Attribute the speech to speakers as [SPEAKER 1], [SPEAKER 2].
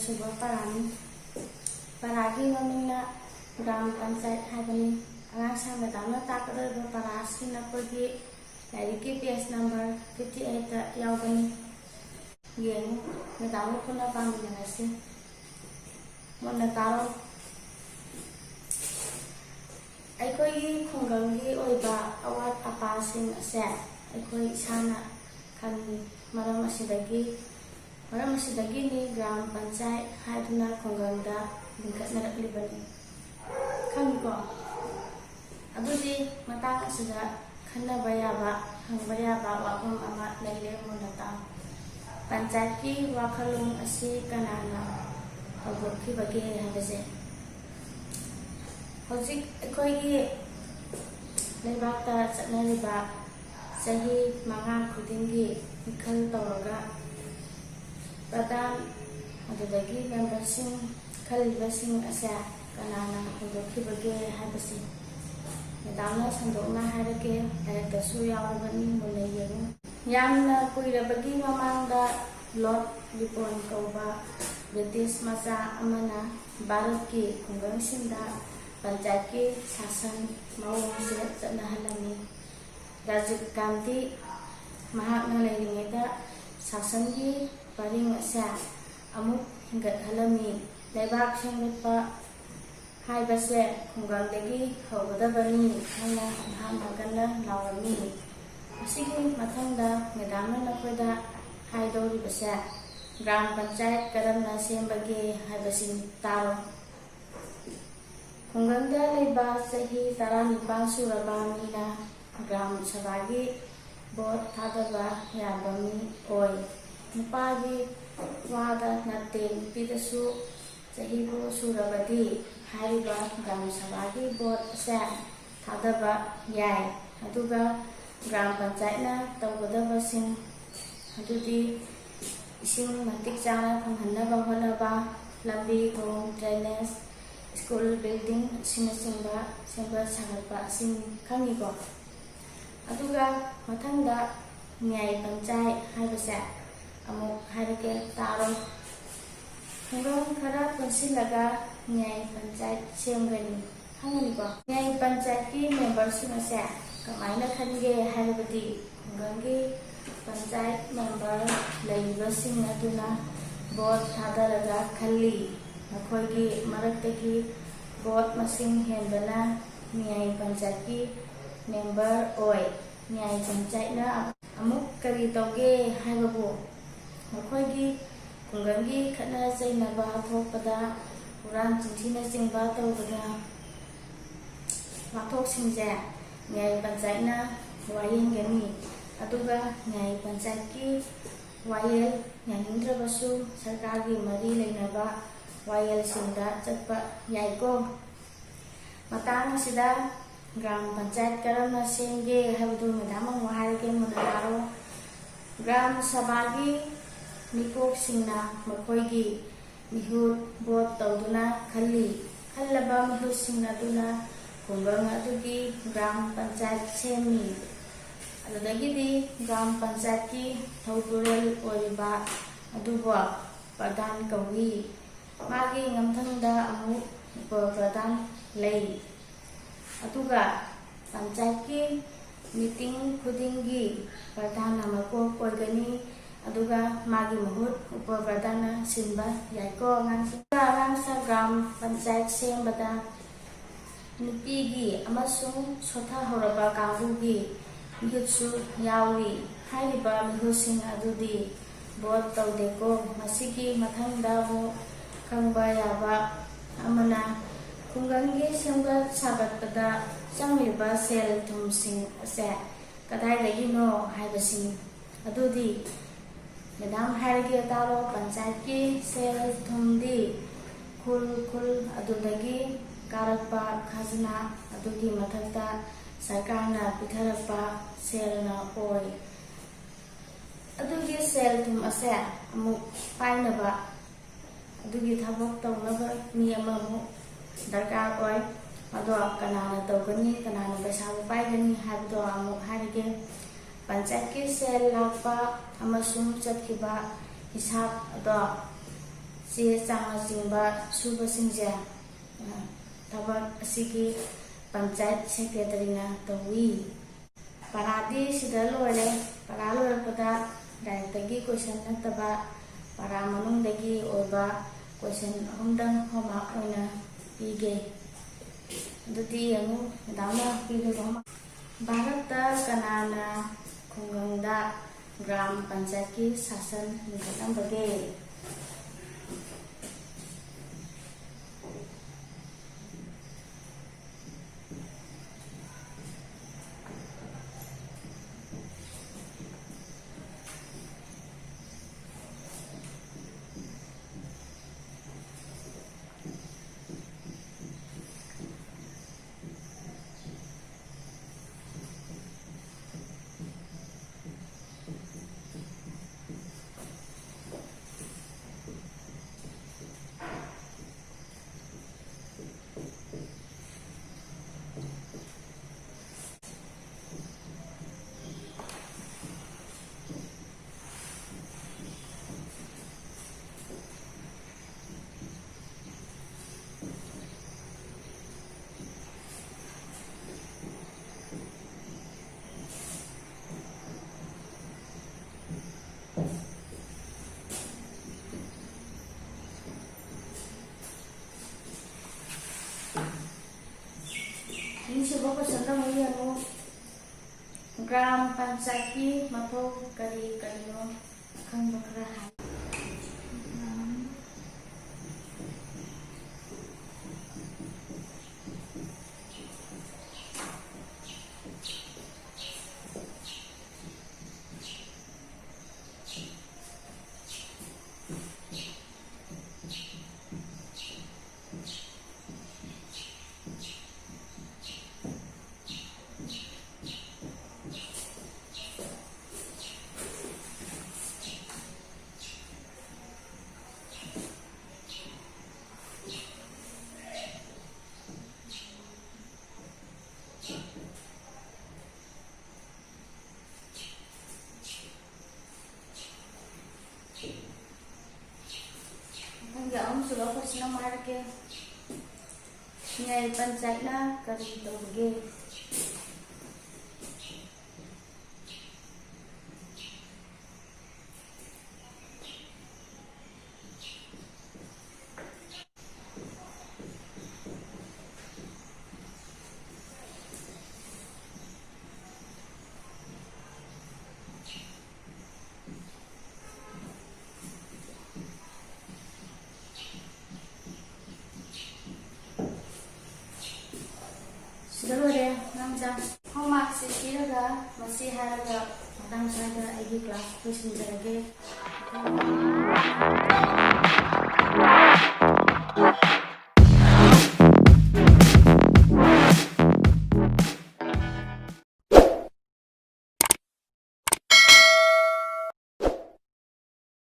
[SPEAKER 1] suba parani paragi mamina gram panchayat haibani angsang medamna takadaba parasi nakogi lariki PS number 58 da yaubani yeng medamna kuna pamiganasi mona taro ꯑꯩꯈꯣꯏꯒꯤ ꯈꯨꯡꯒꯪꯒꯤ ꯑꯣꯏꯕ ꯑꯋꯥꯠ ꯑꯄꯥꯁꯤꯡ ꯑꯁꯦ ꯑꯩꯈꯣꯏ ꯏꯁꯥꯅ ꯈꯪꯏ ꯃꯔꯝ ꯑꯁꯤꯗꯒꯤꯅꯤ ꯒ꯭ꯔꯥꯝ ꯄꯟꯆꯥꯌꯠ ꯍꯥꯏꯗꯨꯅ ꯈꯨꯡꯒꯪꯗ ꯂꯤꯡꯈꯠꯅꯔꯛꯂꯤꯕꯅꯤ ꯈꯪꯏꯀꯣ ꯑꯗꯨꯗꯤ ꯃꯇꯥꯡ ꯑꯁꯤꯗ ꯈꯟꯅꯕ ꯌꯥꯕ ꯍꯪꯕ ꯌꯥꯕ ꯋꯥꯐꯝ ꯑꯃ ꯂꯩꯔꯦ ꯃꯨꯟꯅ ꯇꯥꯎ ꯄꯟꯆꯥꯌꯠꯀꯤ ꯋꯥꯈꯜꯂꯣꯟ ꯑꯁꯤ ꯀꯅꯥꯅ ꯍꯧꯗꯣꯛꯈꯤꯕꯒꯦ ꯍꯥꯏꯕꯁꯦ ꯍꯧꯖꯤꯛ ꯑꯩꯈꯣꯏꯒꯤ ꯂꯩꯕꯥꯛꯇ ꯆꯠꯅꯔꯤꯕ ꯆꯍꯤ 5 ꯈꯨꯗꯤꯡꯒꯤ ꯃꯤꯈꯜ ꯇꯧꯔꯒ ꯄ꯭ꯔꯙꯥꯟ ꯑꯗꯨꯗꯒꯤ ꯃꯦꯝꯕꯔꯁꯤꯡ ꯈꯜꯂꯤꯕꯁꯤꯡ ꯑꯁꯦ ꯀꯅꯥꯅ ꯍꯧꯗꯣꯛꯈꯤꯕꯒꯦ ꯍꯥꯏꯕꯁꯤ ꯃꯦꯗꯥꯝꯅ ꯁꯟꯗꯣꯛꯅ ꯍꯥꯏꯔꯛꯀꯦ ꯂꯥꯏꯔꯤꯛꯇꯁꯨ ꯌꯥꯎꯔꯕꯅꯤ ꯃꯨꯟꯅ ꯌꯦꯡꯉꯨ ꯌꯥꯝꯅ ꯀꯨꯏꯔꯕꯒꯤ ꯃꯃꯥꯡꯗ ꯂꯣꯔꯗ ꯔꯤꯄꯣꯟ ꯀꯧꯕ ꯕ꯭ꯔꯤꯇꯤꯁ ꯃꯆꯥ ꯑꯃꯅ ꯚꯥꯔꯠꯀꯤ ꯈꯨꯡꯒꯪꯁꯤꯡꯗ ꯄꯟꯆꯥꯌꯠꯀꯤ ꯁꯥꯁꯟ ꯃꯑꯣꯡꯁꯦ ꯆꯠꯅꯍꯜꯂꯝꯃꯤ ꯔꯥꯖꯤꯕ ꯒꯥꯟꯙꯤ ꯃꯍꯥꯛꯅ ꯂꯩꯔꯤꯉꯩꯗ ꯁꯥꯁꯟꯒꯤ ꯄꯔꯤꯡ ꯑꯁꯦ ꯑꯃꯨꯛ ꯍꯤꯡꯒꯠꯍꯜꯂꯝꯃꯤ ꯂꯩꯕꯥꯛ ꯁꯦꯝꯒꯠꯄ ꯍꯥꯏꯕꯁꯦ ꯈꯨꯡꯒꯪꯗꯒꯤ ꯍꯧꯒꯗꯕꯅꯤ ꯍꯥꯏꯅ ꯃꯍꯥꯛꯅ ꯀꯟꯅ ꯂꯥꯎꯔꯝꯃꯤ ꯑꯁꯤꯒꯤ ꯃꯊꯪꯗ ꯃꯦꯗꯥꯝꯅ ꯅꯈꯣꯏꯗ ꯍꯥꯏꯗꯧꯔꯤꯕꯁꯦ ꯒ꯭ꯔꯥꯝ ꯄꯟꯆꯥꯌꯠ ꯀꯔꯝꯅ ꯁꯦꯝꯕꯒꯦ ꯍꯥꯏꯕꯁꯤ ꯇꯥꯔꯣ ꯈꯨꯡꯒꯪꯗ ꯂꯩꯕ ꯆꯍꯤ 19 ꯁꯨꯔꯕ ꯃꯤꯅ ꯒ꯭ꯔꯥꯝ ꯁꯚꯥꯒꯤ ꯚꯣꯠ ꯊꯥꯗꯕ ꯌꯥꯕ ꯃꯤ ꯑꯣꯏ ꯅꯨꯄꯥꯒꯤ ꯋꯥꯗ ꯅꯠꯇꯦ ꯅꯨꯄꯤꯗꯁꯨ ꯆꯍꯤꯕꯨ ꯁꯨꯔꯕꯗꯤ ꯍꯥꯏꯔꯤꯕ ꯒ꯭ꯔꯥꯝ ꯁꯚꯥꯒꯤ ꯚꯣꯠ ꯑꯁꯦ ꯊꯥꯗꯕ ꯌꯥꯏ ꯑꯗꯨꯒ ꯒ꯭ꯔꯥꯝ ꯄꯟꯆꯥꯌꯠꯅ ꯇꯧꯒꯗꯕꯁꯤꯡ ꯑꯗꯨꯗꯤ ꯏꯁꯤꯡ ꯃꯇꯤꯛ ꯆꯥꯅ ꯐꯪꯍꯟꯅꯕ ꯍꯣꯠꯅꯕ ꯂꯝꯕꯤ ꯊꯣꯡ ꯗ꯭ꯔꯦꯅꯦꯖ ꯁ꯭ꯀꯨꯜ ꯕꯤꯜꯗꯤꯡ ꯑꯁꯤꯅꯆꯤꯡꯕ ꯁꯦꯝꯒꯠ ꯁꯥꯒꯠꯄ ꯑꯁꯤꯅꯤ ꯈꯪꯉꯤꯀꯣ ꯑꯗꯨꯒ ꯃꯊꯪꯗ ꯅ꯭ꯌꯥꯏ ꯄꯟꯆꯥꯌꯠ ꯍꯥꯏꯕꯁꯦ ꯑꯃꯨꯛ ꯍꯥꯏꯔꯛꯀꯦ ꯇꯥꯔꯣ ꯈꯨꯡꯒꯪ ꯈꯔ ꯄꯨꯟꯁꯤꯜꯂꯒ ꯅ꯭ꯌꯥꯏ ꯄꯟꯆꯥꯌꯠ ꯁꯦꯝꯒꯅꯤ ꯈꯪꯒꯅꯤꯀꯣ ꯅ꯭ꯌꯥꯏ ꯄꯟꯆꯥꯌꯠꯀꯤ ꯃꯦꯝꯕꯔꯁꯤꯡ ꯑꯁꯦ ꯀꯃꯥꯏꯅ ꯈꯟꯒꯦ ꯍꯥꯏꯔꯕꯗꯤ ꯈꯨꯡꯒꯪꯒꯤ ꯄꯟꯆꯥꯌꯠ ꯃꯦꯝꯕꯔ ꯂꯩꯔꯤꯕꯁꯤꯡ ꯑꯗꯨꯅ ꯚꯣꯠ ꯊꯥꯗꯔꯒ ꯈꯜꯂꯤ ꯃꯈꯣꯏꯒꯤ ꯃꯔꯛꯇꯒꯤ ꯚꯣꯠ ꯃꯁꯤꯡ ꯍꯦꯟꯕꯅ ꯅ꯭ꯌꯥꯏ ꯄꯟꯆꯥꯌꯠꯀꯤ ꯃꯦꯝꯕꯔ ꯑꯣꯏ ꯅ꯭ꯌꯥꯏ ꯄꯟꯆꯥꯌꯠꯅ ꯑꯃꯨꯛ ꯀꯔꯤ ꯇꯧꯒꯦ ꯍꯥꯏꯕꯕꯨ ꯃꯈꯣꯏꯒꯤ ꯈꯨꯡꯒꯪꯒꯤ ꯈꯠꯅ ꯆꯩꯅꯕ ꯊꯣꯛꯄꯗ ꯍꯨꯔꯥꯟ ꯆꯤꯟꯊꯤꯅꯆꯤꯡꯕ ꯇꯧꯕꯗ ꯋꯥꯊꯣꯛꯁꯤꯡꯁꯦ ꯅ꯭ꯌꯥꯏ ꯄꯟꯆꯥꯌꯠꯅ ꯋꯥꯌꯦꯟꯒꯅꯤ ꯑꯗꯨꯒ ꯅ꯭ꯌꯥꯏ ꯄꯟꯆꯥꯌꯠꯀꯤ ꯋꯥꯌꯦꯜ ꯌꯥꯅꯤꯡꯗ꯭ꯔꯕꯁꯨ ꯁꯔꯀꯥꯔꯒꯤ ꯃꯔꯤ ꯂꯩꯅꯕ ꯋꯥꯌꯦꯜꯁꯤꯡꯗ ꯆꯠꯄ ꯌꯥꯏꯀꯣ ꯃꯇꯥꯡ ꯑꯁꯤꯗ ꯒ꯭ꯔꯥꯝ ꯄꯟꯆꯥꯌꯠ ꯀꯔꯝꯅ ꯁꯦꯝꯒꯦ ꯍꯥꯏꯕꯗꯨ ꯃꯦꯗꯥꯝ ꯑꯃꯨꯛ ꯍꯥꯏꯔꯒꯦ ꯃꯨꯟꯅ ꯇꯥꯔꯣ ꯒ꯭ꯔꯥꯝ ꯁꯚꯥꯒꯤ ꯃꯤꯀꯣꯛꯁꯤꯡꯅ ꯃꯈꯣꯏꯒꯤ ꯃꯤꯍꯨꯠ ꯚꯣꯠ ꯇꯧꯗꯨꯅ ꯈꯜꯂꯕ ꯃꯤꯍꯨꯠꯁꯤꯡ ꯑꯗꯨꯅ ꯈꯨꯡꯒꯪ ꯑꯗꯨꯒꯤ ꯒ꯭ꯔꯥꯝ ꯄꯟꯆꯥꯌꯠ ꯁꯦꯝꯃꯤ ꯑꯗꯨꯗꯒꯤꯗꯤ ꯒ꯭ꯔꯥꯝ ꯄꯟꯆꯥꯌꯠꯀꯤ ꯊꯧꯄꯨꯔꯦꯜ ꯑꯣꯏꯔꯤꯕ ꯑꯗꯨꯕꯨ ꯄ꯭ꯔꯙꯥꯟ ꯀꯧꯏ ꯃꯥꯒꯤ ꯉꯝꯊꯪꯗ ꯑꯃꯨꯛ ꯎꯄ ꯄ꯭ꯔꯙꯥꯟ ꯂꯩ ꯑꯗꯨꯒ ꯄꯟꯆꯥꯌꯠꯀꯤ ꯃꯤꯇꯤꯡ ꯈꯨꯗꯤꯡꯒꯤ ꯄ꯭ꯔꯙꯥꯟꯅ ꯃꯀꯣꯛ ꯑꯣꯏꯒꯅꯤ ꯑꯗꯨꯒ ꯃꯥꯒꯤ ꯃꯍꯨꯠ ꯎꯄ ꯄ꯭ꯔꯙꯥꯟꯅ ꯁꯤꯟꯕ ꯌꯥꯏꯀꯣ ꯑꯉꯥꯡꯁꯤꯡ ꯒ꯭ꯔꯥꯝ ꯄꯟꯆꯥꯌꯠ ꯁꯦꯝꯕꯗ ꯅꯨꯄꯤꯒꯤ ꯑꯃꯁꯨꯡ ꯁꯣꯊꯍꯧꯔꯕ ꯀꯥꯡꯕꯨꯒꯤ ꯃꯤꯍꯨꯠꯁꯨ ꯌꯥꯎꯔꯤ ꯍꯥꯏꯔꯤꯕ ꯃꯤꯍꯨꯠꯁꯤꯡ ꯑꯗꯨꯗꯤ ꯚꯣꯠ ꯇꯧꯗꯦꯀꯣ ꯃꯁꯤꯒꯤ ꯃꯊꯪꯗ ꯑꯃꯨꯛ ꯈꯪꯕ ꯌꯥꯕ ꯑꯃꯅ ꯈꯨꯡꯒꯪꯒꯤ ꯁꯦꯝꯒꯠ ꯁꯥꯒꯠꯄꯗ ꯆꯪꯂꯤꯕ ꯁꯦꯜ ꯊꯨꯝꯁꯤꯡ ꯑꯁꯦ ꯀꯗꯥꯏꯗꯒꯤꯅꯣ ꯍꯥꯏꯕꯁꯤꯅꯤ ꯑꯗꯨꯗꯤ ꯃꯦꯗꯥꯝ ꯍꯥꯏꯔꯒꯦ ꯇꯥꯔꯣ ꯄꯟꯆꯥꯌꯠꯀꯤ ꯁꯦꯜ ꯊꯨꯝꯗꯤ ꯈꯨꯜ ꯑꯗꯨꯗꯒꯤ ꯀꯥꯔꯛꯄ ꯈꯖꯅꯥ ꯑꯗꯨꯒꯤ ꯃꯊꯛꯇ ꯁꯔꯀꯥꯔꯅ ꯄꯤꯊꯔꯛꯄ ꯁꯦꯜꯅ ꯑꯣꯏ ꯑꯗꯨꯒꯤ ꯁꯦꯜ ꯊꯨꯝ ꯑꯁꯦ ꯑꯃꯨꯛ ꯄꯥꯏꯅꯕ ꯑꯗꯨꯒꯤ ꯊꯕꯛ ꯇꯧꯅꯕ ꯃꯤ ꯑꯃꯃꯨꯛ ꯗꯔꯀꯥꯔ ꯑꯣꯏ ꯑꯗꯣ ꯀꯅꯥꯅ ꯇꯧꯒꯅꯤ ꯀꯅꯥꯅ ꯄꯩꯁꯥꯕꯨ ꯄꯥꯏꯒꯅꯤ ꯍꯥꯏꯕꯗꯣ ꯑꯃꯨꯛ ꯍꯥꯏꯔꯒꯦ ꯄꯟꯆꯥꯌꯠꯀꯤ ꯁꯦꯜ ꯂꯥꯛꯄ ꯑꯃꯁꯨꯡ ꯆꯠꯈꯤꯕ ꯍꯤꯁꯥꯕ ꯑꯗꯣ ꯆꯦ ꯆꯥꯡꯅꯆꯤꯡꯕ ꯁꯨꯕꯁꯤꯡꯁꯦ ꯊꯕꯛ ꯑꯁꯤꯒꯤ ꯄꯟꯆꯥꯌꯠ ꯁꯦꯀ꯭ꯔꯦꯇꯔꯤꯅ ꯇꯧꯏ꯫ ꯄꯔꯥꯗꯤ ꯁꯤꯗ ꯂꯣꯏꯔꯦ꯫ ꯄꯔꯥ ꯂꯣꯏꯔꯛꯄꯗ ꯂꯥꯏꯔꯤꯛꯇꯒꯤ ꯀꯣꯏꯁꯟ ꯅꯠꯇꯕ ꯄꯔꯥ ꯃꯅꯨꯡꯗꯒꯤ ꯑꯣꯏꯕ ꯀꯣꯏꯁꯟ 3ꯗꯪ ꯍꯣꯝꯋꯥꯔꯛ ꯑꯣꯏꯅ ꯄꯤꯒꯦ꯫ ꯑꯗꯨꯗꯤ ꯌꯦꯡꯉꯨ ꯃꯦꯗꯥꯝꯅ ꯄꯤꯔꯤꯕ ꯍꯣꯝꯋꯥꯔꯛ꯫ ꯚꯥꯔꯠꯇ ꯀꯅꯥꯅ ꯈꯨꯡꯒꯪꯗ ꯒ꯭ꯔꯥꯝ ꯄꯟꯆꯥꯌꯠꯀꯤ ꯁꯥꯁꯟ ꯂꯤꯡꯈꯠꯂꯝꯕꯒꯦ? ꯑꯅꯤꯁꯨꯕ ꯀꯣꯏꯁꯟꯗ ꯑꯃꯨꯛ ꯌꯦꯡꯉꯨ꯫ ꯒ꯭ꯔꯥꯝ ꯄꯟꯆꯥꯌꯠꯀꯤ ꯃꯊꯧ ꯀꯔꯤ ꯀꯔꯤꯅꯣ ꯈꯪꯕ ꯈꯔ ꯍꯥꯏ꯫ ꯑꯍꯨꯝꯁꯨꯕ ꯀꯣꯏꯁꯟ ꯑꯃ ꯍꯥꯏꯔꯛꯀꯦ꯫ ꯉꯥꯏ ꯄꯟꯆꯥꯌꯠꯅ ꯀꯔꯤ ꯇꯧꯕꯒꯦ? ꯁꯤꯗ ꯂꯣꯏꯔꯦ ꯅꯪꯖꯥ ꯍꯣꯝꯋꯥꯔꯛꯁꯦ ꯄꯤꯔꯒ ꯃꯁꯤ ꯍꯥꯏꯔꯒ ꯃꯇꯥꯡ ꯁ꯭ꯋꯥꯏꯗ ꯑꯩꯒꯤ ꯀ꯭ꯂꯥꯁ ꯂꯣꯏꯁꯤꯟꯖꯔꯒꯦ꯫